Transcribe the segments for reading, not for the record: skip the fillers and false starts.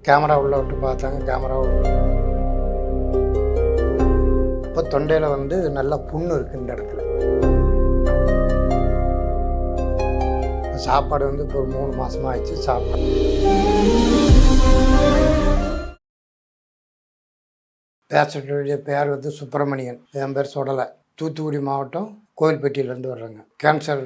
Camera உள்ள விட்டு பார்த்தாங்க. கேமரா இப்போ தொண்டையில் வந்து நல்லா புண்ணு இருக்குது இந்த இடத்துல. சாப்பாடு வந்து இப்போ ஒரு 3 மாதமாக ஆயிடுச்சு சாப்பாடு. பேஷண்ட்டுடைய பேர் வந்து சுப்பிரமணியன். என் பேர் சுடலை. தூத்துக்குடி மாவட்டம் கோவில்பட்டியிலேருந்து வர்றேங்க. கேன்சர்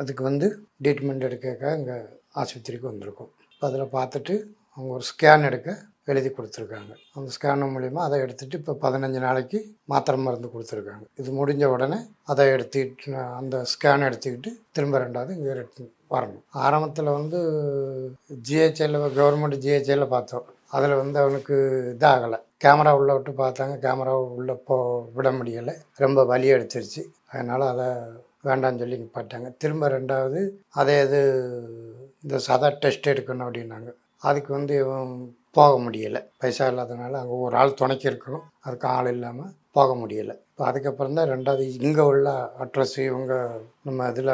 அதுக்கு வந்து ட்ரீட்மெண்ட் எடுக்க இங்கே ஆஸ்பத்திரிக்கு வந்திருக்கோம். அதில் பார்த்துட்டு அவங்க ஒரு ஸ்கேன் எடுக்க எழுதி கொடுத்துருக்காங்க. அந்த ஸ்கேன் மூலிமா அதை எடுத்துகிட்டு இப்போ 15 நாளைக்கு மாத்திரை மருந்து கொடுத்துருக்காங்க. இது முடிஞ்ச உடனே அதை எடுத்துக்கிட்டு அந்த ஸ்கேன் எடுத்துக்கிட்டு திரும்ப 2வது இங்கே வரணும். ஆரம்பத்தில் வந்து ஜிஹெச்ஐயில் கவர்மெண்ட் ஜிஹெச்ஐயில் பார்த்தோம். அதில் வந்து அவனுக்கு இதாகலை. கேமரா உள்ளே விட்டு பார்த்தாங்க. கேமரா உள்ளே விட முடியலை. ரொம்ப வலி எடுத்துருச்சு. அதனால் அதை வேண்டான்னு சொல்லி நிப்பாட்டாங்க. திரும்ப 2வது அதே இது இந்த சாதா டெஸ்ட் எடுக்கணும் அப்படின்னாங்க. அதுக்கு வந்து போக முடியலை. பைசா இல்லாதனால அங்கே ஒரு ஆள் துணைக்கி இருக்கணும். அதுக்கு ஆள் இல்லாமல் போக முடியலை. இப்போ அதுக்கப்புறம் தான் 2வது இங்கே உள்ள அட்ரஸ் இவங்க நம்ம இதில்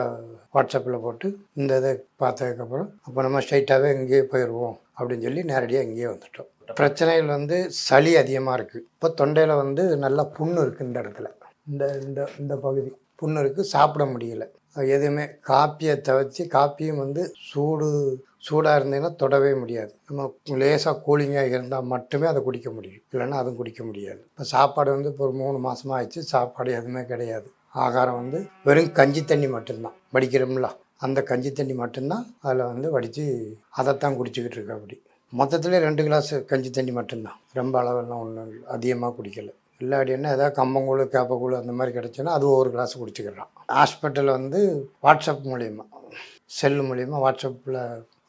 வாட்ஸ்அப்பில் போட்டு இந்த இதை பார்த்ததுக்கப்புறம் அப்போ நம்ம ஸ்ட்ரைட்டாகவே இங்கேயே போயிடுவோம் அப்படின்னு சொல்லி நேரடியாக இங்கேயே வந்துட்டோம். பிரச்சனைகள் வந்து சளி அதிகமாக இருக்குது. இப்போ தொண்டையில் வந்து நல்லா புண்ணு இருக்குது. இந்த இடத்துல இந்த இந்த இந்த பகுதி புண்ணு இருக்குது. சாப்பிட முடியலை. எதுவுமே காப்பியை தவிர்த்து காப்பியும் வந்து சூடாக இருந்ததுன்னா தொடவே முடியாது. நம்ம லேசாக கூலிங்காக இருந்தால் மட்டுமே அதை குடிக்க முடியும். இல்லைன்னா அதுவும் குடிக்க முடியாது. இப்போ சாப்பாடு வந்து இப்போ ஒரு 3 மாதமாக ஆயிடுச்சு. சாப்பாடு எதுவுமே கிடையாது. ஆகாரம் வந்து வெறும் கஞ்சி தண்ணி மட்டும்தான் வடிக்கிறோம்ல, அந்த கஞ்சி தண்ணி மட்டும்தான் அதில் வந்து வடித்து அதைத்தான் குடிச்சிக்கிட்டு இருக்கா. அப்படி மொத்தத்தில் 2 கிளாஸ் கஞ்சி தண்ணி மட்டும்தான். ரொம்ப அளவெல்லாம் ஒன்றும் அதிகமாக குடிக்கலை. இல்லாடி என்ன ஏதாவது கம்பங்கூழ் கேப்பக்கூழ் அந்த மாதிரி கிடச்சுன்னா அது 1 கிளாஸ் குடிச்சிக்கிறான். ஹாஸ்பிட்டலில் வந்து வாட்ஸ்அப் மூலிமா செல்லு மூலிமா வாட்ஸ்அப்பில்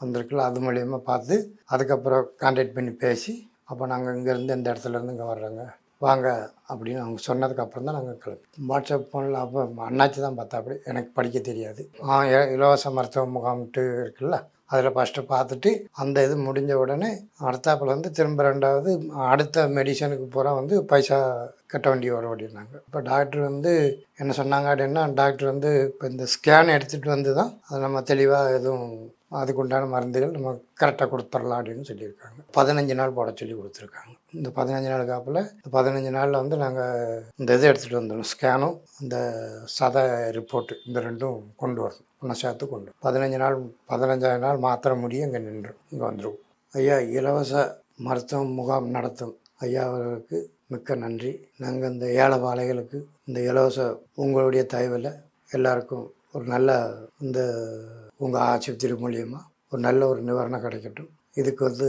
வந்திருக்குல்ல, அது மூலிமா பார்த்து அதுக்கப்புறம் கான்டாக்ட் பண்ணி பேசி அப்போ நாங்கள் இங்கேருந்து இந்த இடத்துலேருந்து இங்கே வர்றோங்க வாங்க அப்படின்னு அவங்க சொன்னதுக்கப்புறம் தான் நாங்கள் கிளம்பி வாட்ஸ்அப் ஃபோனில் அப்போ அண்ணாச்சி தான் பார்த்தா. அப்படி எனக்கு படிக்க தெரியாது. இலவச மருத்துவ முகாம்ட்டு இருக்குல்ல, அதில் ஃபஸ்ட்டு பார்த்துட்டு அந்த இது முடிஞ்ச உடனே அடுத்தாப்பில் வந்து திரும்ப 2வது அடுத்த மெடிசனுக்கு பூரா வந்து பைசா கட்ட வேண்டி வரும் அப்படின்னாங்க. இப்போ டாக்டர் வந்து என்ன சொன்னாங்க அப்படின்னா, டாக்டர் வந்து இப்போ இந்த ஸ்கேன் எடுத்துகிட்டு வந்து தான் அதை நம்ம தெளிவாக எதுவும் அதுக்கு உண்டான மருந்துகள் நம்ம கரெக்டாக கொடுத்துடலாம் அப்படின்னு சொல்லியிருக்காங்க. 15 நாள் போட சொல்லி கொடுத்துருக்காங்க. இந்த 15 நாள் காப்பில் இந்த 15 நாளில் வந்து நாங்கள் இந்த இதை எடுத்துகிட்டு வந்துடணும். ஸ்கேனும் இந்த சத ரிப்போர்ட்டு இந்த 2ம் கொண்டு வரணும். ஒன்றை சேர்த்து கொண்டு 15 நாள் மாத்திரை முடியும் இங்கே நின்றும் இங்கே வந்துடுவோம். ஐயா இலவச மருத்துவ முகாம் நடத்தும் ஐயா அவர்களுக்கு மிக்க நன்றி. நாங்கள் இந்த ஏழை பாலைகளுக்கு இந்த இலவச உங்களுடைய தயவில் எல்லாருக்கும் ஒரு நல்ல இந்த உங்கள் ஆஸ்பத்திரி மூலியமாக ஒரு நல்ல ஒரு நிவாரணம் கிடைக்கட்டும். இதுக்கு வந்து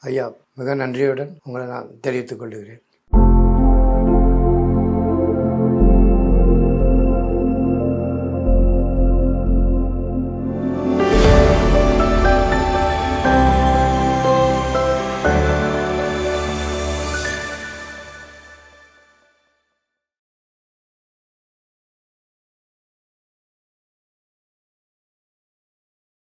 ஐயா மிக நன்றியுடன் உங்களை நான் தெரிவித்துக் கொள்கிறேன்.